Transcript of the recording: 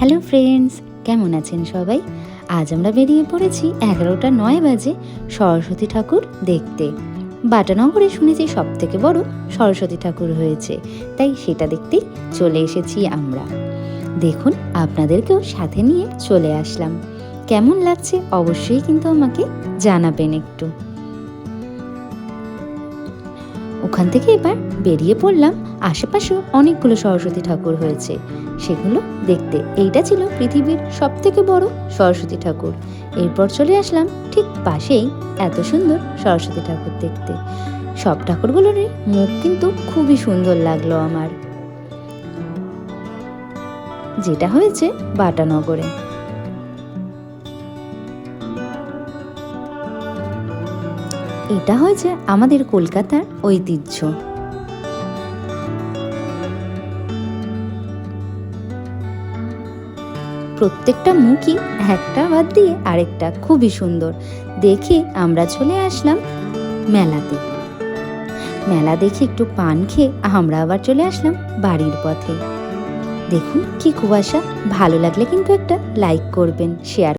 Hello friends, কেমন আছেন সবাই? আজ আমরা বেরিয়ে পড়েছি 11টা 9 বাজে সরস্বতী ঠাকুর দেখতে। বাটানগরে শুনেছি সবথেকে বড় সরস্বতী ঠাকুর হয়েছে, তাই সেটা দেখতেই চলে এসেছি আমরা। দেখুন, আপনাদেরকেও সাথে নিয়ে চলে আসলাম। কেমন লাগছে অবশ্যই কিন্তু আমাকে জানাবেন একটু। ওখান থেকে এবার বেরিয়ে পড়লাম। আশেপাশেও অনেকগুলো সরস্বতী ঠাকুর হয়েছে, সেগুলো দেখতে। এইটা ছিল পৃথিবীর সবথেকে বড় সরস্বতী ঠাকুর। এরপর চলে আসলাম ঠিক পাশেই এত সুন্দর সরস্বতী ঠাকুর দেখতে। সব ঠাকুরগুলোর মুখ কিন্তু খুবই সুন্দর লাগলো আমার, যেটা হয়েছে বাটানগরে। এটা হয়েছে আমাদের কলকাতার ঐতিহ্য। প্রত্যেকটা মুখই একটা বাদ দিয়ে আরেকটা খুবই সুন্দর দেখে আমরা চলে আসলাম মেলাতে। মেলা দেখে একটু পান খেয়ে আমরা আবার চলে আসলাম বাড়ির পথে। দেখুন কি কুয়াশা! ভালো লাগলে কিন্তু একটা লাইক করবেন, শেয়ার